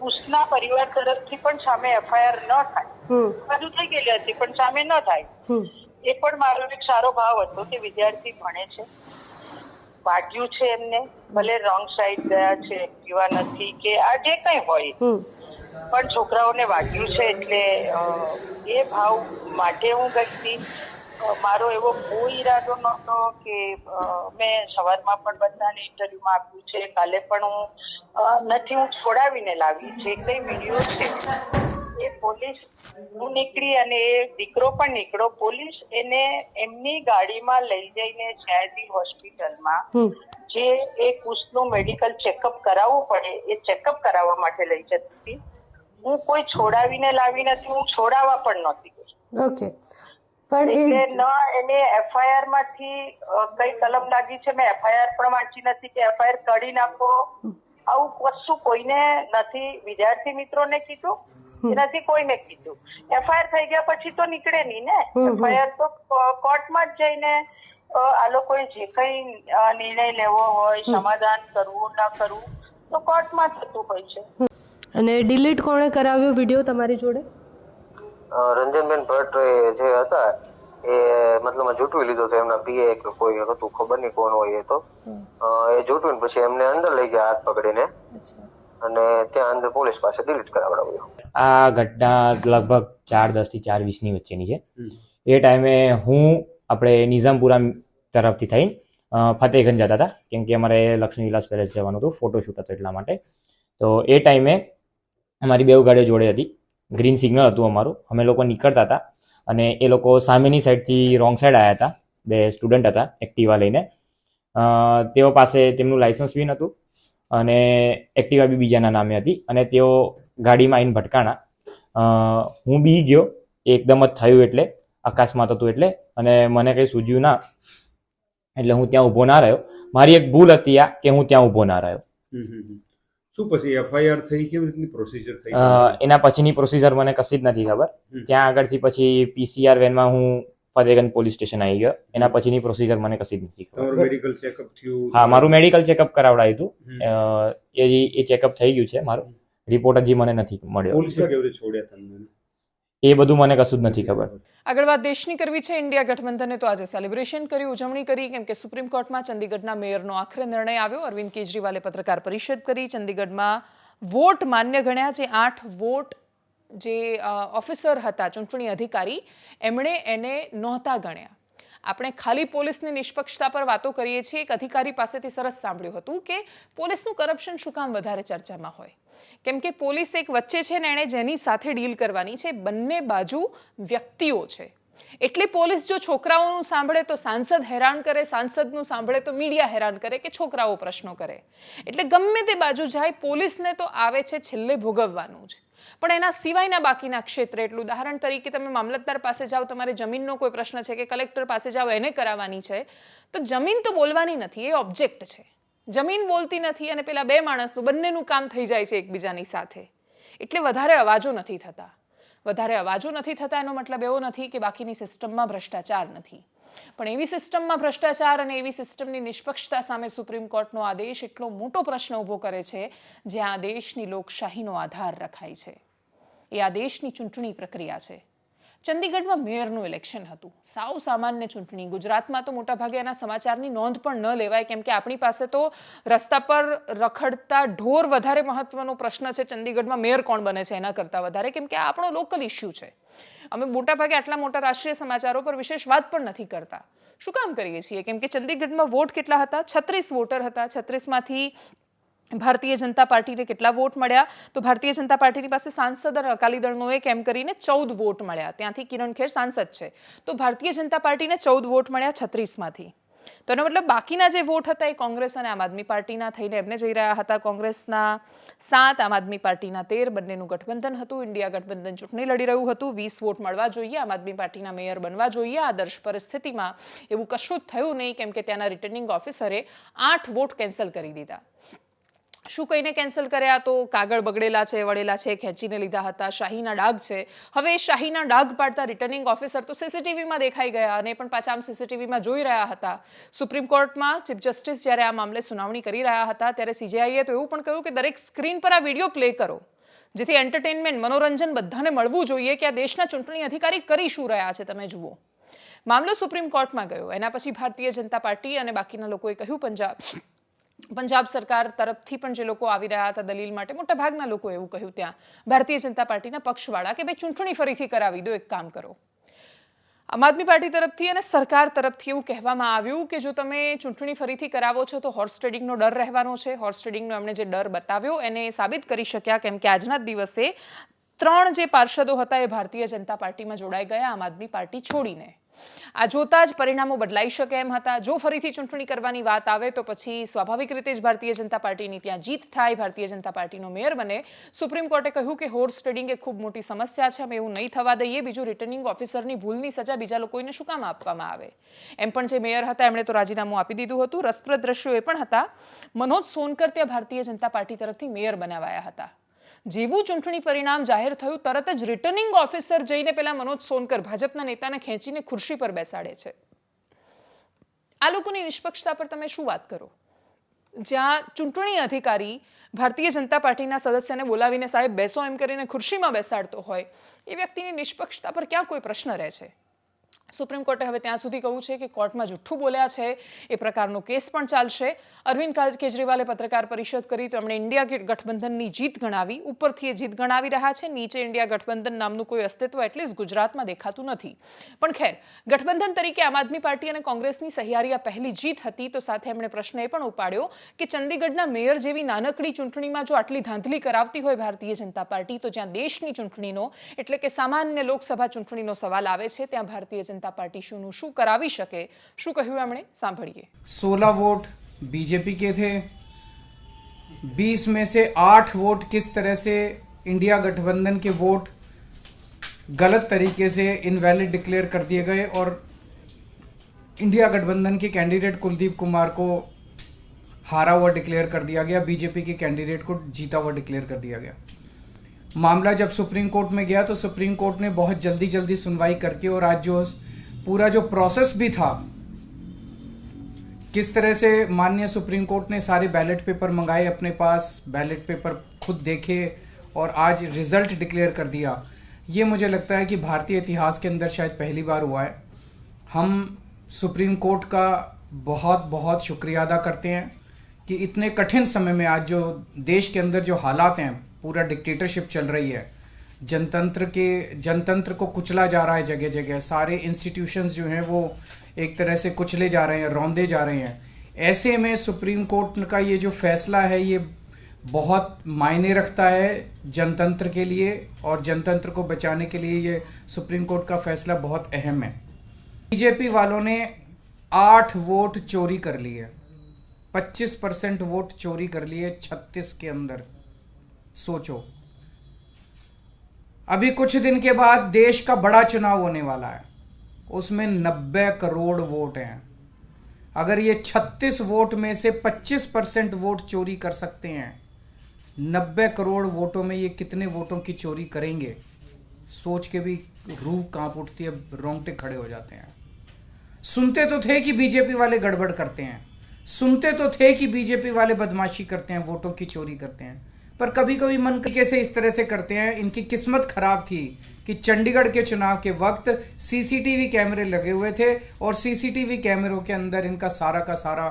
કુશના પરિવાર તરફથી પણ સામે એફઆઈઆર ન થાય બાજુ થઈ ગયેલી હતી પણ સામે ન થાય એ પણ મારો એક સારો ભાવ હતો કે વિદ્યાર્થી ભણે છે વાગ્યું છે એમને ભલે રોંગ સાઈડ ગયા છે એવા નથી કે આ જે કઈ હોય પણ છોકરાઓને વાગ્યું છે એટલે એ ભાવ માટે હું ગઈ હતી મારો એવો કોઈ ઈરાદો નહોતો કે મેં સવારમાં પણ બધાને ઇન્ટરવ્યુમાં આપ્યું છે કાલે પણ હું છોડાવીને લાવી જે કઈ વિડીયો છે એ પોલીસ હું નીકળી અને એ દીકરો પણ નીકળો પોલીસ એને એમની ગાડીમાં લઈ જઈને સયાજી હોસ્પિટલમાં જે એ કુશનું મેડિકલ ચેકઅપ કરાવવું પડે એ ચેકઅપ કરાવવા માટે લઈ જતી હતી હું કોઈ છોડાવીને લાવી નથી હું છોડાવવા પણ નહોતી ગઈ ઓકે પણ એને એફઆઈઆર માંથી કઈ કલમ લાગી છે મેં એફઆઈઆર પણ વાંચી નથી કે એફઆઈઆર કાઢી નાખો આવું કશું કોઈને નથી વિદ્યાર્થી મિત્રોને કીધું નથી કોઈને કીધું એફઆઈઆર થઈ ગયા પછી તો નીકળે નહીં ને એફઆઈઆર તો કોર્ટમાં જ જઈને આ લોકોએ જે કઈ નિર્ણય લેવો હોય સમાધાન કરવું ના કરવું તો કોર્ટમાં થતું હોય છે અને ડિલીટ કોણે કરાવ્યો વિડીયો તમારી જોડે રંજનબેન ભટ્ટ જે હતા એ મતલબ જૂટવી લીધો હતો એમના પીએ કે કોઈ હતું ખબર નહીં કોણ હોય એ તો એ જૂટવીને પછી એમને અંદર લઈ ગયા હાથ પકડીને અને ત્યાં અંદર પોલીસ પાસે ડિલીટ કરાવડાવ્યો આ ઘટના લગભગ 4:10 થી 4:20 વચ્ચેની છે એ ટાઈમે હું આપણે નિઝામપુરા તરફથી થઈને ફતેહગંજ જતા હતા કેમ કે અમારે લક્ષ્મી વિલાસ પેલેસ જવાનું હતું ફોટોશૂટ હતો એટલા માટે તો એ ટાઈમે અમારી બે ગાડીઓ જોડે હતી ગ્રીન સિગ્નલ હતું અમારું અમે લોકો નીકળતા હતા અને એ લોકો સામેની સાઈડથી રોંગ સાઈડ આવ્યા હતા બે સ્ટુડન્ટ હતા એક્ટિવા લઈને તેઓ પાસે તેમનું લાયસન્સ બી નહોતું અને એક્ટિવા બી બીજાના નામે હતી અને તેઓ ગાડીમાં આવીને ભટકાણા હું બી ગયો એ એકદમ જ થયું એટલે અકસ્માત હતું એટલે, અને મને કંઈ સૂઝ્યું ના એટલે હું ત્યાં ઊભો ના રહ્યો. મારી એક ભૂલ હતી આ કે હું ત્યાં ઊભો ના રહ્યો. શું પછી એફઆઈઆર થઈ, કેવી રીતની પ્રોસિજર થઈ? એના પછીની પ્રોસિજર મને કશી જ નથી ખબર. ત્યાં આગળથી પછી પીસીઆર વેનમાં હું ફતેગંજ પોલીસ સ્ટેશન આવી ગયો. એના પછીની પ્રોસિજર મને કશી જ નથી ખબર. મેડિકલ ચેકઅપ થયું? હા, મારું મેડિકલ ચેકઅપ કરાવડાયું હતું. એ ચેકઅપ થઈ ગયું છે મારું. રિપોર્ટ હજી મને નથી મળ્યો. પોલીસે કેવી રીતે છોડ્યા તમને? એ બધું મને કશું જ નથી ખબર. આગળ વાત દેશની કરવી છે. ઇન્ડિયા ગઠબંધને તો આજે સેલિબ્રેશન કરી, ઉજવણી કરી, કેમ કે સુપ્રીમ કોર્ટમાં ચંદીગઢના મેયરનો આખરે નિર્ણય આવ્યો. અરવિંદ કેજરીવાલે પત્રકાર પરિષદ કરી. ચંદીગઢમાં વોટ માન્ય ગણ્યા. જે 8 વોટ જે ઓફિસર હતા, ચૂંટણી અધિકારી, એમણે એને નહોતા ગણ્યા. આપણે ખાલી પોલીસની નિષ્પક્ષતા પર વાતો કરીએ છીએ. એક અધિકારી પાસેથી સરસ સાંભળ્યું હતું કે પોલીસનું કરપ્શન શું કામ વધારે ચર્ચામાં હોય, કેમ કે પોલીસ એક વચ્ચે છે ને એણે જેની સાથે ડીલ કરવાની છે, બંને બાજુ વ્યક્તિઓ છે. એટલે પોલીસ જો છોકરાઓનું સાંભળે તો સાંસદ હેરાન કરે, સાંસદનું સાંભળે તો મીડિયા હેરાન કરે કે છોકરાઓ પ્રશ્નો કરે. એટલે ગમે તે બાજુ જાય, પોલીસને તો આવે છે છેલ્લે ભોગવવાનું જ. પણ એના સિવાયના બાકીના ક્ષેત્રે, એટલું ઉદાહરણ તરીકે તમે મામલતદાર પાસે જાઓ, તમારે જમીનનો કોઈ પ્રશ્ન છે, કે કલેક્ટર પાસે જાઓ, એને કરાવવાની છે, તો જમીન તો બોલવાની નથી, એ ઓબ્જેક્ટ છે. જમીન બોલતી નથી અને પેલા બે માણસનું બંનેનું કામ થઈ જાય છે એકબીજાની સાથે. એટલે વધારે અવાજો નથી થતા. વધારે અવાજો નથી થતા એનો મતલબ એવો નથી કે બાકીની સિસ્ટમમાં ભ્રષ્ટાચાર નથી, પણ એવી સિસ્ટમમાં ભ્રષ્ટાચાર અને એવી સિસ્ટમની નિષ્પક્ષતા સામે સુપ્રીમ કોર્ટનો આદેશ એટલો મોટો પ્રશ્ન ઊભો કરે છે, જ્યાં આ દેશની લોકશાહીનો આધાર રખાય છે. એ આ દેશની ચૂંટણી પ્રક્રિયા છે. ચંદીગઢમાં મેયરનું ઇલેક્શન હતું, સાવ સામાન્ય ચૂંટણી. ગુજરાતમાં તો મોટાભાગે એના સમાચારની નોંધ પણ ન લેવાય, કેમ કે આપણી પાસે તો રસ્તા પર રખડતા ઢોર વધારે મહત્વનો પ્રશ્ન છે ચંદીગઢમાં મેયર કોણ બને છે એના કરતાં વધારે, કેમ કે આ આપણો લોકલ ઇસ્યુ છે. અમે મોટાભાગે આટલા મોટા રાષ્ટ્રીય સમાચારો પર વિશેષ વાત પણ નથી કરતા. શું કામ કરીએ છીએ? કેમ કે ચંદીગઢમાં વોટ કેટલા હતા? 36 વોટર હતા. 36માંથી ભારતીય જનતા પાર્ટીને કેટલા વોટ મળ્યા? તો ભારતીય જનતા પાર્ટીની પાસે સાંસદ અને અકાલી દળનો એક એમ કરીને 14 વોટ મળ્યા. ત્યાંથી કિરણ ખેર સાંસદ છે, તો ભારતીય જનતા પાર્ટીને 14 વોટ મળ્યા 36માંથી. તો એનો મતલબ બાકીના જે વોટ હતા એ કોંગ્રેસ અને આમ આદમી પાર્ટીના થઈને એમને જઈ રહ્યા હતા. કોંગ્રેસના 7, આમ આદમી પાર્ટીના 13, બંનેનું ગઠબંધન હતું. ઇન્ડિયા ગઠબંધન ચૂંટણી લડી રહ્યું હતું. 20 વોટ મળવા જોઈએ, આમ આદમી પાર્ટીના મેયર બનવા જોઈએ. આદર્શ પરિસ્થિતિમાં એવું કશું જ થયું નહીં, કેમ કે ત્યાંના રિટર્નિંગ ઓફિસરે 8 વોટ કેન્સલ કરી દીધા. શું કહીને કેન્સલ કર્યા? તો કાગળ બગડેલા છે, વળેલા છે, ખેંચીને લીધા હતા, શાહીના ડાઘ છે. હવે શાહીના ડાઘ પાડતા રિટર્નિંગ ઓફિસર તો સીસીટીવીમાં દેખાઈ ગયા અને પણ પાછા આમ સીસીટીવીમાં જોઈ રહ્યા હતા. સુપ્રીમ કોર્ટમાં ચીફ જસ્ટિસ જ્યારે આ મામલે સુનાવણી કરી રહ્યા હતા ત્યારે સીજેઆઈએ તો એવું પણ કહ્યું કે દરેક સ્ક્રીન પર આ વિડીયો પ્લે કરો, જેથી એન્ટરટેનમેન્ટ, મનોરંજન બધાને મળવું જોઈએ કે આ દેશના ચૂંટણી અધિકારી કરી શું રહ્યા છે, તમે જુઓ. મામલો સુપ્રીમ કોર્ટમાં ગયો. એના પછી ભારતીય જનતા પાર્ટી અને બાકીના લોકોએ કહ્યું, પંજાબ સરકાર તરફથી પણ જે લોકો આવી રહ્યા હતા દલીલ માટે, મોટાભાગના લોકો એવું કહ્યું ત્યાં ભારતીય જનતા પાર્ટીના પક્ષવાળા કે ભાઈ ચૂંટણી ફરીથી કરાવી દો, એક કામ કરો. આમ આદમી પાર્ટી તરફથી અને સરકાર તરફથી એવું કહેવામાં આવ્યું કે જો તમે ચૂંટણી ફરીથી કરાવો છો તો હોર્સ ટ્રેડિંગનો ડર રહેવાનો છે. હોર્સ ટ્રેડિંગનો એમણે જે ડર બતાવ્યો એને સાબિત કરી શક્યા, કેમ કે આજના જ દિવસે 3 જે પાર્ષદો હતા એ ભારતીય જનતા પાર્ટીમાં જોડાઈ ગયા આમ આદમી પાર્ટી છોડીને. આ જોતા જ પરિણામો બદલાઈ શકે એમ હતા. જો ફરીથી ચૂંટણી કરવાની વાત આવે તો પછી સ્વાભાવિક રીતે જ ભારતીય જનતા પાર્ટીની ત્યાં જીત થાય, ભારતીય જનતા પાર્ટીનો મેયર બને. સુપ્રીમ કોર્ટે કહ્યું કે હોર્સ ટ્રેડિંગ એ ખૂબ મોટી સમસ્યા છે, અમે એવું નહીં થવા દઈએ. બીજું, રિટર્નિંગ ઓફિસરની ભૂલની સજા બીજા લોકોને શું કામ આપવામાં આવે? એમ પણ જે મેયર હતા એમણે તો રાજીનામું આપી દીધું હતું. રસપ્રદ દ્રશ્યો એ પણ હતા, મનોજ સોનકર ત્યાં ભારતીય જનતા પાર્ટી તરફથી મેયર બનાવાયા હતા. જેવું ચૂંટણી પરિણામ જાહેર થયું તરત જ રિટર્નિંગ ઓફિસર જઈને પેલા મનોજ સોનકર ભાજપના નેતાને ખેંચીને ખુરશી પર બેસાડે છે. આ લોકોની નિષ્પક્ષતા પર તમે શું વાત કરો? જ્યાં ચૂંટણી અધિકારી ભારતીય જનતા પાર્ટીના સદસ્યને બોલાવીને સાહેબ બેસો એમ કરીને ખુરશીમાં બેસાડતો હોય, એ વ્યક્તિની નિષ્પક્ષતા પર ક્યાં કોઈ પ્રશ્ન રહે છે? સુપ્રીમ કોર્ટે હવે ત્યાં સુધી કહ્યું છે કે કોર્ટમાં જુઠ્ઠું બોલ્યા છે એ પ્રકારનો કેસ પણ ચાલશે. અરવિંદ કેજરીવાલે પત્રકાર પરિષદ કરી તો એમણે ઇન્ડિયા ગઠબંધનની જીત ગણાવી. ઉપરથી એ જીત ગણાવી રહ્યા છે, નીચે ઇન્ડિયા ગઠબંધન નામનું કોઈ અસ્તિત્વ એટલીસ્ટ ગુજરાતમાં દેખાતું નથી. પણ ખેર, ગઠબંધન તરીકે આમ આદમી પાર્ટી અને કોંગ્રેસની સહિયારી આ પહેલી જીત હતી. તો સાથે એમણે પ્રશ્ન એ પણ ઉપાડ્યો કે ચંદીગઢના મેયર જેવી નાનકડી ચૂંટણીમાં જો આટલી ધાંધલી કરાવતી હોય ભારતીય જનતા પાર્ટી, તો જ્યાં દેશની ચૂંટણીનો એટલે કે સામાન્ય લોકસભા ચૂંટણીનો સવાલ આવે છે ત્યાં ભારતીય જનતા पार्टी શું કરાવી શકે? શું કહ્યું એમણે, સાંભળીએ. 16 वोट बीजेपी के थे, 20 में से 8 वोट किस तरह से इंडिया गठबंधन के वोट गलत तरीके से इनवैलिड डिक्लेयर कर दिए गए और इंडिया गठबंधन के कैंडिडेट कुलदीप कुमार को हारा हुआ डिक्लेयर कर दिया गया, बीजेपी के कैंडिडेट को जीता हुआ डिक्लेयर कर दिया गया। मामला जब सुप्रीम कोर्ट में गया तो सुप्रीम कोर्ट ने बहुत जल्दी सुनवाई करके और आज जो पूरा जो प्रोसेस भी था, किस तरह से माननीय सुप्रीम कोर्ट ने सारे बैलेट पेपर मंगाए अपने पास, बैलेट पेपर खुद देखे और आज रिजल्ट डिक्लेयर कर दिया, ये मुझे लगता है कि भारतीय इतिहास के अंदर शायद पहली बार हुआ है। हम सुप्रीम कोर्ट का बहुत बहुत शुक्रिया अदा करते हैं कि इतने कठिन समय में आज जो देश के अंदर जो हालात हैं, पूरा डिक्टेटरशिप चल रही है, जनतंत्र को कुचला जा रहा है जगह जगह, सारे इंस्टीट्यूशंस जो हैं वो एक तरह से कुचले जा रहे हैं, रौंदे जा रहे हैं। ऐसे में सुप्रीम कोर्ट का ये जो फैसला है ये बहुत मायने रखता है जनतंत्र के लिए और जनतंत्र को बचाने के लिए ये सुप्रीम कोर्ट का फैसला बहुत अहम है। बीजेपी वालों ने 8 वोट चोरी कर लिए, 25% वोट चोरी कर लिए 36 के अंदर। सोचो, अभी कुछ दिन के बाद देश का बड़ा चुनाव होने वाला है, उसमें 90 करोड़ वोट हैं। अगर ये 36 वोट में से 25% वोट चोरी कर सकते हैं, 90 करोड़ वोटों में ये कितने वोटों की चोरी करेंगे, सोच के भी रूह कांप उठती है, रोंगटे खड़े हो जाते हैं। सुनते तो थे कि बीजेपी वाले गड़बड़ करते हैं, सुनते तो थे कि बीजेपी वाले बदमाशी करते हैं, वोटों की चोरी करते हैं, पर कभी कभी मन तरीके से इस तरह से करते हैं। इनकी किस्मत खराब थी कि चंडीगढ़ के चुनाव के वक्त सीसीटीवी कैमरे लगे हुए थे और सीसीटीवी कैमरों के अंदर इनका सारा का सारा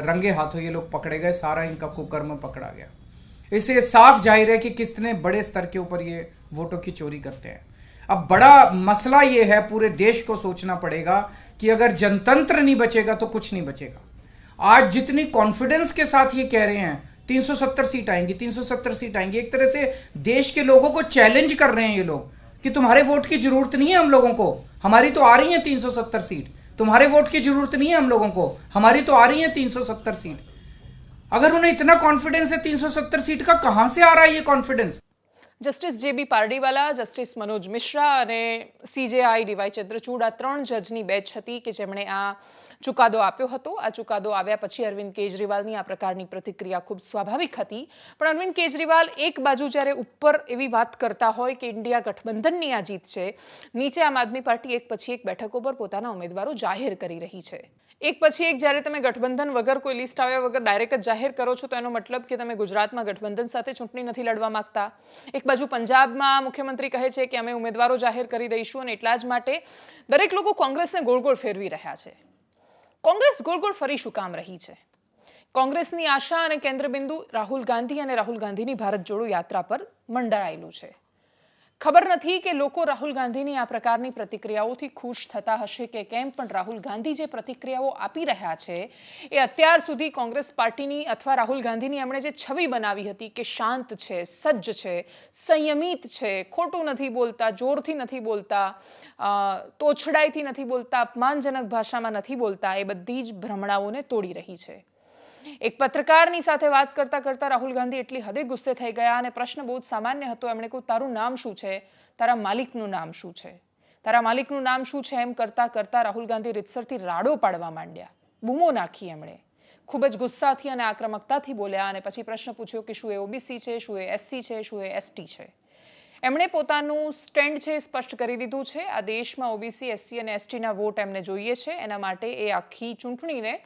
रंगे हाथों ये लोग पकड़े गए, सारा इनका कुकर्म पकड़ा गया। इससे साफ जाहिर है कि कितने बड़े स्तर के ऊपर ये वोटों की चोरी करते हैं। अब बड़ा मसला ये है, पूरे देश को सोचना पड़ेगा कि अगर जनतंत्र नहीं बचेगा तो कुछ नहीं बचेगा। आज जितनी कॉन्फिडेंस के साथ ये कह रहे हैं 370 सीट आएंगी, 370 सीट आएंगी, एक तरह से देश के लोगों को चैलेंज कर रहे हैं ये लोग कि तुम्हारे वोट की जरूरत नहीं है हम लोगों को, हमारी तो आ रही है 370 सीट। तुम्हारे वोट की जरूरत नहीं है हम लोगों को, हमारी तो आ रही है 370 सीट। अगर उन्हें इतना कॉन्फिडेंस है 370 सीट का, कहां से आ रहा है ये confidence? Justice J B. Pardiwala, justice Manoj Mishra અને CJI ડીવાય ચંદ્રચૂડ, આ 3 જજની બેચ હતી કે જેમણે આ ચુકાદો આપ્યો હતો. આ ચુકાદો આવ્યા પછી અરવિંદ કેજરીવાલની આ પ્રકારની પ્રતિક્રિયા ખૂબ સ્વાભાવિક હતી. પણ અરવિંદ કેજરીવાલ એક બાજુ જ્યારે ઉપર એવી વાત કરતા હોય કે ઇન્ડિયા ગઠબંધનની આ જીત છે, નીચે આમ આદમી પાર્ટી એક પછી એક બેઠકો પર પોતાના ઉમેદવારો જાહેર કરી રહી છે. એક પછી એક જ્યારે તમે ગઠબંધન વગર કોઈ લિસ્ટ આવ્યા વગર ડાયરેક્ટ જ જાહેર કરો છો તો એનો મતલબ કે તમે ગુજરાતમાં ગઠબંધન સાથે ચૂંટણી નથી લડવા માંગતા. એક બાજુ પંજાબમાં મુખ્યમંત્રી કહે છે કે અમે ઉમેદવારો જાહેર કરી દઈશું અને એટલા જ માટે દરેક લોકો કોંગ્રેસને ગોળ ગોળ ફેરવી રહ્યા છે. કોંગ્રેસ ગોળ ગોળ ફરી શું કામ રહી છે? કોંગ્રેસની આશા અને કેન્દ્રબિંદુ રાહુલ ગાંધી અને રાહુલ ગાંધીની ભારત જોડો યાત્રા પર મંડાયેલું છે. ખબર નથી કે લોકો રાહુલ ગાંધીની આ પ્રકારની પ્રતિક્રિયાઓથી ખુશ થતા હશે કે કેમ, પણ રાહુલ ગાંધી જે પ્રતિક્રિયાઓ આપી રહ્યા છે એ અત્યાર સુધી કોંગ્રેસ પાર્ટીની અથવા રાહુલ ગાંધીની એમણે જે છબી બનાવી હતી કે શાંત છે, સજ્જ છે, સંયમિત છે, ખોટું નથી બોલતા, જોરથી નથી બોલતા, તોછડાઈથી નથી બોલતા, અપમાનજનક ભાષામાં નથી બોલતા, એ બધી જ ભ્રમણાઓને તોડી રહી છે. એક પત્રકારની સાથે વાત કરતા કરતા રાહુલ ગાંધી એટલી હદે ગુસ્સે થઈ ગયા અને પ્રશ્ન બહુ જ સામાન્ય હતો. એમણે કહ્યું, તારું નામ શું છે? તારા માલિકનું નામ શું છે? તારા માલિકનું નામ શું છે? એમ કરતા કરતા રાહુલ ગાંધી રીતસરથી રાડો પાડવા માંડ્યા, બૂમો નાખી. એમણે ખૂબ જ ગુસ્સાથી અને આક્રમકતાથી બોલ્યા અને પછી પ્રશ્ન પૂછ્યો કે શું એ ઓબીસી છે, શું એ એસસી છે, શું એ એસટી છે. એમણે પોતાનું સ્ટેન્ડ છે સ્પષ્ટ કરી દીધું છે. આ દેશમાં ઓબીસી, એસસી અને એસટીના વોટ એમને જોઈએ છે. એના માટે એ આખી ચૂંટણીને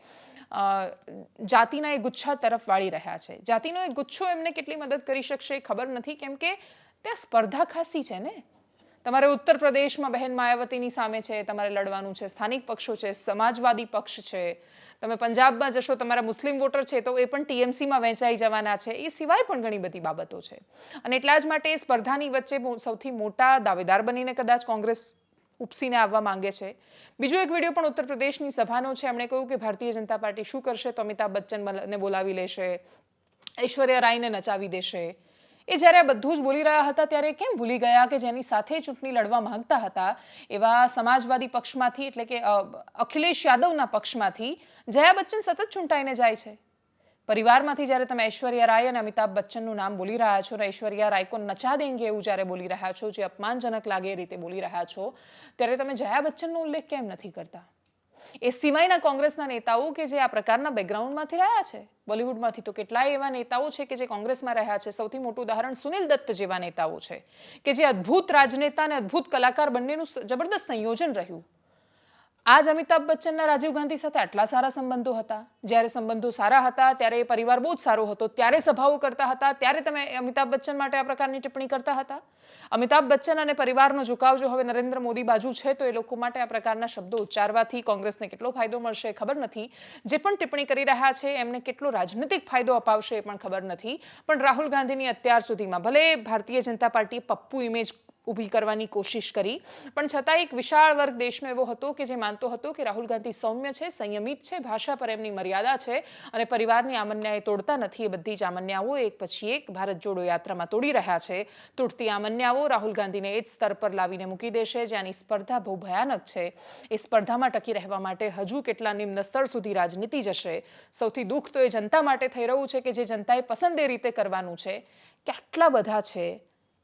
જાતિના એ ગુચ્છા તરફ વાળી રહ્યા છે. જાતિનો એક ગુચ્છો એમને કેટલી મદદ કરી શકશે ખબર નથી, કેમ કે ત્યાં સ્પર્ધા ખાસી છે ને. તમારે ઉત્તર પ્રદેશમાં બહેન માયાવતીની સામે છે, તમારે લડવાનું છે. સ્થાનિક પક્ષો છે, સમાજવાદી પક્ષ છે. તમે પંજાબમાં જશો, તમારા મુસ્લિમ વોટર છે તો એ પણ ટીએમસીમાં વહેંચાઈ જવાના છે. એ સિવાય પણ ઘણી બધી બાબતો છે અને એટલા જ માટે એ સ્પર્ધાની વચ્ચે સૌથી મોટા દાવેદાર બનીને કદાચ કોંગ્રેસ ઉપસીને આવવા માંગે છે. બીજો એક વિડીયો પણ ઉત્તર પ્રદેશની સભાનો છે. એમણે કહ્યું કે ભારતીય જનતા પાર્ટી શું કરશે તો અમિતાભ બચ્ચનને બોલાવી લેશે, ઐશ્વર્યા રાયને નચાવી દેશે. એ જ્યારે આ બધું જ બોલી રહ્યા હતા ત્યારે કેમ ભૂલી ગયા કે જેની સાથે ચૂંટણી લડવા માંગતા હતા એવા સમાજવાદી પક્ષમાંથી, એટલે કે અખિલેશ યાદવના પક્ષમાંથી જયા બચ્ચન સતત ચૂંટાઈને જાય છે. પરિવારમાંથી જ્યારે તમે ઐશ્વર્યા રાય અને અમિતાભ બચ્ચનનું નામ બોલી રહ્યા છો અને ઐશ્વર્યા રાય કો નચા દેંગે એવું જ્યારે બોલી રહ્યા છો, જે અપમાનજનક લાગે એ રીતે બોલી રહ્યા છો, ત્યારે તમે જયા બચ્ચનનો ઉલ્લેખ કેમ નથી કરતા? એ સિવાયના કોંગ્રેસના નેતાઓ કે જે આ પ્રકારના બેકગ્રાઉન્ડમાંથી રહ્યા છે, બોલિવૂડમાંથી તો કેટલાય એવા નેતાઓ છે કે જે કોંગ્રેસમાં રહ્યા છે. સૌથી મોટું ઉદાહરણ સુનિલ દત્ત જેવા નેતાઓ છે કે જે અદ્ભુત રાજનેતા અને અદ્ભુત કલાકાર બંનેનું જબરદસ્ત સંયોજન રહ્યું. આજ અમિતાભ બચ્ચનના રાજીવ ગાંધી સાથે આટલા સારા સંબંધો હતા. જ્યારે સંબંધો સારા હતા ત્યારે એ પરિવાર બહુ જ સારો હતો, ત્યારે સભાઓ કરતા હતા, ત્યારે તમે અમિતાભ બચ્ચન માટે આ પ્રકારની ટિપ્પણી કરતા હતા. અમિતાભ બચ્ચન અને પરિવારનો ઝુકાવ જો હવે નરેન્દ્ર મોદી બાજુ છે તો એ લોકો માટે આ પ્રકારના શબ્દો ઉચ્ચારવાથી કોંગ્રેસને કેટલો ફાયદો મળશે ખબર નથી. જે પણ ટિપ્પણી કરી રહ્યા છે એમને કેટલો રાજનીતિક ફાયદો અપાવશે એ પણ ખબર નથી. પણ રાહુલ ગાંધીની અત્યાર સુધીમાં ભલે ભારતીય જનતા પાર્ટીએ પપ્પુ ઇમેજ ઊભી કરવાની કોશિશ કરી, પણ છતાં એક વિશાળ વર્ગ દેશનો એવો હતો કે જે માનતો હતો કે રાહુલ ગાંધી સૌમ્ય છે, સંયમિત છે, ભાષા પર એમની મર્યાદા છે અને પરિવારની આમન્યા એ તોડતા નથી. એ બધી જ આમન્યાઓ એક પછી એક ભારત જોડો યાત્રામાં તોડી રહ્યા છે. તૂટતી આમન્યાઓ રાહુલ ગાંધીને એ જ સ્તર પર લાવીને મૂકી દેશે જ્યાંની સ્પર્ધા બહુ ભયાનક છે. એ સ્પર્ધામાં ટકી રહેવા માટે હજુ કેટલા નિમ્ન સ્તર સુધી રાજનીતિ જશે. સૌથી દુઃખ તો એ જનતા માટે થઈ રહ્યું છે કે જે જનતાએ પસંદ એ રીતે કરવાનું છે કે આટલા બધા છે,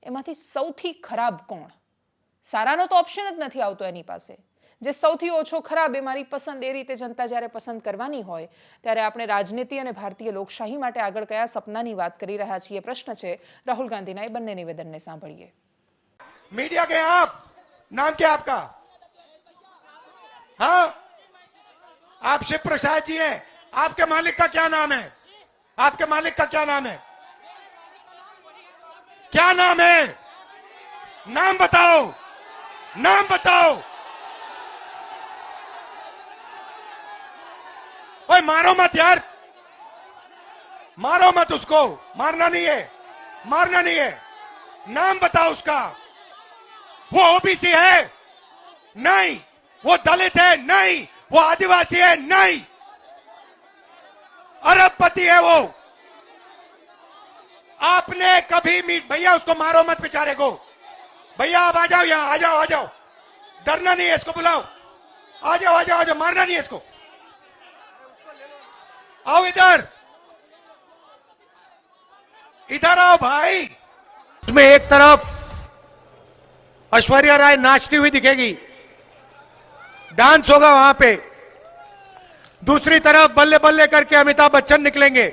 એમાંથી સૌથી ખરાબ કોણ? સારાનો તો ઓપ્શન જ નથી આવતો એની પાસે. જે સૌથી ઓછો ખરાબ એ મારી પસંદ, એ રીતે જનતા જ્યારે પસંદ કરવાની હોય ત્યારે આપણે રાજનીતિ અને ભારતીય લોકશાહી માટે આગળ કયા સપનાની વાત કરી રહ્યા છીએ? પ્રશ્ન છે. રાહુલ ગાંધીના એ બંને નિવેદનને સાંભળીએ. मीडिया के आप, नाम क्या आपका? हाँ, आप शिव प्रसाद जी हैं. आपके मालिक का क्या नाम है? आपके मालिक का क्या नाम है? क्या नाम है? नाम बताओ, नाम बताओ. ओए मारो मत यार, मारो मत उसको, मारना नहीं है, मारना नहीं है. नाम बताओ उसका. वो ओबीसी है? नहीं. वो दलित है? नहीं. वो आदिवासी है? नहीं. अरबपति है वो. आपने कभी भैया उसको मारो मत बेचारे को. भैया आप आ जाओ यहां, आ जाओ, आ जाओ. डरना नहीं है, इसको बुलाओ. आ जाओ, आ जाओ, आ जाओ. मारना नहीं है इसको. आओ इधर, इधर आओ भाई. उसमें एक तरफ ऐश्वर्या राय नाचती हुई दिखेगी, डांस होगा वहां पे. दूसरी तरफ बल्ले बल्ले करके अमिताभ बच्चन निकलेंगे.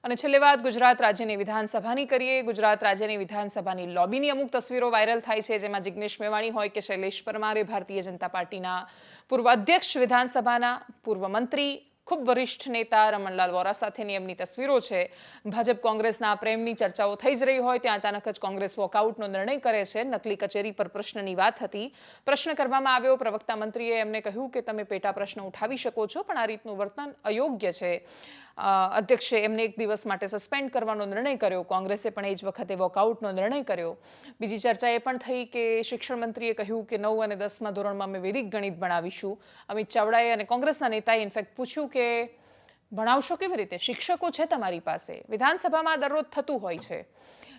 અને છેલ્લે વાત ગુજરાત રાજ્યની વિધાનસભાની કરીએ. ગુજરાત રાજ્યની વિધાનસભાની લોબીની અમુક તસવીરો વાયરલ થાય છે, જેમાં જિગ્નેશ મેવાણી હોય કે શૈલેષ પરમારે, ભારતીય જનતા પાર્ટીના પૂર્વ અધ્યક્ષ, વિધાનસભાના પૂર્વ મંત્રી, ખૂબ વરિષ્ઠ નેતા રમણલાલ વોરા સાથેની એમની તસવીરો છે. ભાજપ કોંગ્રેસના પ્રેમની ચર્ચાઓ થઈ જ રહી હોય ત્યાં અચાનક જ કોંગ્રેસ વોકઆઉટનો નિર્ણય કરે છે. નકલી કચેરી પર પ્રશ્નની વાત હતી. પ્રશ્ન કરવામાં આવ્યો. પ્રવક્તા મંત્રીએ એમને કહ્યું કે તમે પેટા પ્રશ્ન ઉઠાવી શકો છો, પણ આ રીતનું વર્તન અયોગ્ય છે. અધ્યક્ષે એમને એક દિવસ માટે સસ્પેન્ડ કરવાનો નિર્ણય કર્યો. કોંગ્રેસે પણ એ જ વખતે વોકઆઉટનો નિર્ણય કર્યો. બીજી ચર્ચા એ પણ થઈ કે શિક્ષણ મંત્રીએ કહ્યું કે 9 અને 10મા ધોરણમાં અમે વૈદિક ગણિત ભણાવીશું. અમિત ચાવડાએ અને કોંગ્રેસના નેતાએ ઇનફેક્ટ પૂછ્યું કે ભણાવશો કેવી રીતે? શિક્ષકો છે તમારી પાસે. વિધાનસભામાં દરરોજ થતું હોય છે.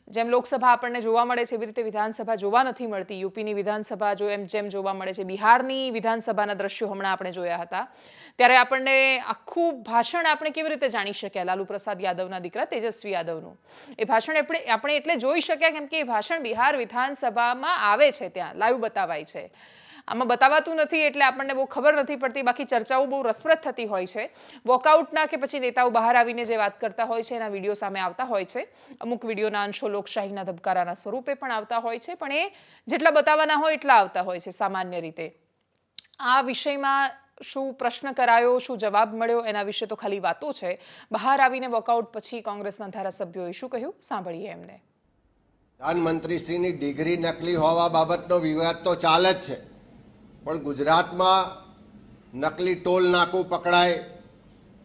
જેમ લોકસભા આપણને જોવા મળે છે એવી રીતે વિધાનસભા જોવા નથી મળતી. યુપીની વિધાનસભા જેમ જોવા મળે છે, બિહારની વિધાનસભાના દ્રશ્યો હમણાં આપણે જોયા હતા, ત્યારે આપણને આખું ભાષણ આપણે કેવી રીતે જાણી શક્યા? લાલુ પ્રસાદ યાદવના દીકરા તેજસ્વી યાદવનું એ ભાષણ આપણે એટલે જોઈ શક્યા કેમ કે એ ભાષણ બિહાર વિધાનસભામાં આવે છે, ત્યાં લાઈવ બતાવાય છે. આમાં બતાવાતું નથી એટલે આપણને બહુ ખબર નથી પડતી. બાકી ચર્ચાઓ બહુ રસપ્રદ થતી હોય છે. વોકઆઉટના કે પછી નેતાઓ બહાર આવીને જે વાત કરતા હોય છે એના વિડીયો સામે આવતા હોય છે. અમુક વિડીયોના અંશો લોકશાહીના ધબકારાના સ્વરૂપે પણ આવતા હોય છે, પણ એ જેટલા બતાવવાના હોય એટલા આવતા હોય છે સામાન્ય રીતે. આ વિષયમાં શું પ્રશ્ન કરાયો, શું જવાબ મળ્યો, એના વિશે તો ખાલી વાતો છે. બહાર આવીને વોકઆઉટ પછી કોંગ્રેસના ધારાસભ્યોએ શું કહ્યું સાંભળીએ એમને. પ્રધાનમંત્રીશ્રીની ડિગ્રી નકલી હોવા બાબતનો વિવાદ તો ચાલે જ છે, પણ ગુજરાતમાં નકલી ટોલ નાકું પકડાય,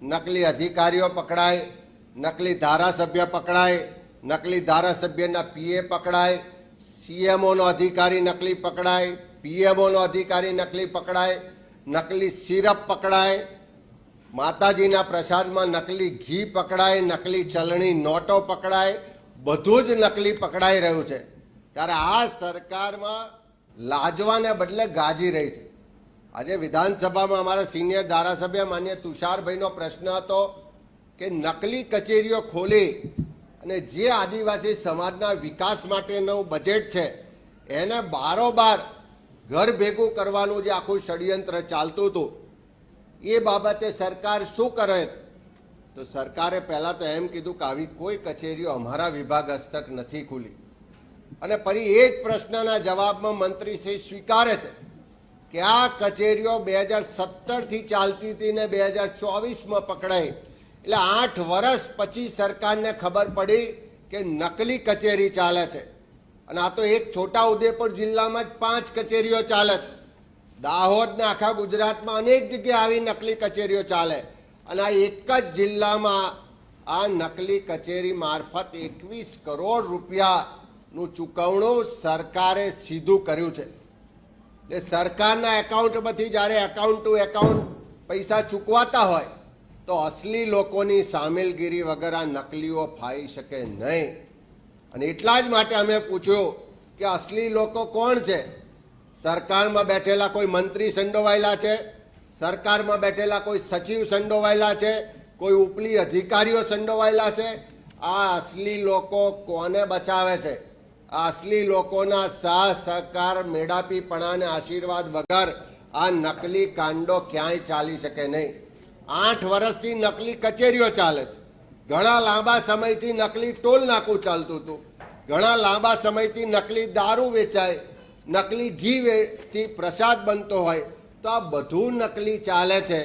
નકલી અધિકારીઓ પકડાય, નકલી ધારાસભ્ય પકડાય, નકલી ધારાસભ્યના પીએ પકડાય, સીએમઓનો અધિકારી નકલી પકડાય, પીએમઓનો અધિકારી નકલી પકડાય, નકલી સિરપ પકડાય, માતાજીના પ્રસાદમાં નકલી ઘી પકડાય, નકલી ચલણી નોટો પકડાય, બધું જ નકલી પકડાઈ રહ્યું છે. ત્યારે આ સરકારમાં લાજવાને બદલે ગાજી રહી છે. આજે વિધાનસભામાં અમારા સિનિયર ધારાસભ્ય માન્ય તુષારભાઈનો પ્રશ્ન હતો કે નકલી કચેરીઓ ખોલી અને જે આદિવાસી સમાજના વિકાસ માટેનું બજેટ છે એને બારોબાર ઘર ભેગું કરવાનું જે આખું ષડયંત્ર ચાલતું હતું એ બાબતે સરકાર શું કરે? તો સરકારે પહેલાં તો એમ કીધું કે આવી કોઈ કચેરીઓ અમારા વિભાગ હસ્તક નથી ખુલી, અને ફરી એ જ પ્રશ્નના જવાબમાં મંત્રીશ્રી સ્વીકારે છે કે આ કચેરીઓ 2017થી ચાલતી હતી ને 2024માં પકડાઈ, એટલે 8 વર્ષ પછી સરકારને ખબર પડી કે નકલી કચેરી ચાલે છે. અને આ તો એક છોટા ઉદેપુર જિલ્લામાં જ 5 કચેરીઓ ચાલે છે. દાહોદના આખા ગુજરાતમાં અનેક જગ્યાએ આવી નકલી કચેરીઓ ચાલે, અને આ એક જ જિલ્લામાં આ નકલી કચેરી મારફત 21 કરોડ રૂપિયાનું ચૂકવણું સરકારે સીધું કર્યું છે. એટલે સરકારના એકાઉન્ટમાંથી જ્યારે એકાઉન્ટ ટુ એકાઉન્ટ પૈસા ચૂકવાતા હોય તો અસલી લોકોની સામેલગીરી વગર આ નકલીઓ ફાઈ શકે નહીં. અને એટલા જ માટે અમે પૂછ્યું કે અસલી લોકો કોણ છે? સરકારમાં બેઠેલા કોઈ મંત્રી સંડોવાયેલા છે? સરકારમાં બેઠેલા કોઈ સચિવ સંડોવાયેલા છે? કોઈ ઉપલી અધિકારીઓ સંડોવાયેલા છે? આ અસલી લોકો કોને બચાવે છે? આ અસલી લોકોના સાહ સહકાર, મેળાપીપણાને આશીર્વાદ વગર આ નકલી કાંડો ક્યાંય ચાલી શકે નહીં. 8 વર્ષથી નકલી કચેરીઓ ચાલે છે. ઘણા લાંબા સમયથી નકલી ટોલ નાકું ચાલતું હતું. ઘણા લાંબા સમયથી નકલી દારૂ વેચાય, નકલી ઘી પ્રસાદ બનતો હોય. તો આ બધું નકલી ચાલે છે,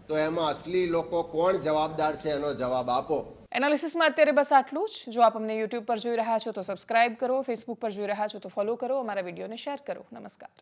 તો એમાં અસલી લોકો કોણ જવાબદાર છે એનો જવાબ આપો. એનાલિસિસમાં અત્યારે બસ આટલું જ. જો આપ અમને યુટ્યુબ પર જોઈ રહ્યા છો તો સબસ્ક્રાઇબ કરો, ફેસબુક પર જોઈ રહ્યા છો તો ફોલો કરો, અમારા વિડીયોને શેર કરો. નમસ્કાર.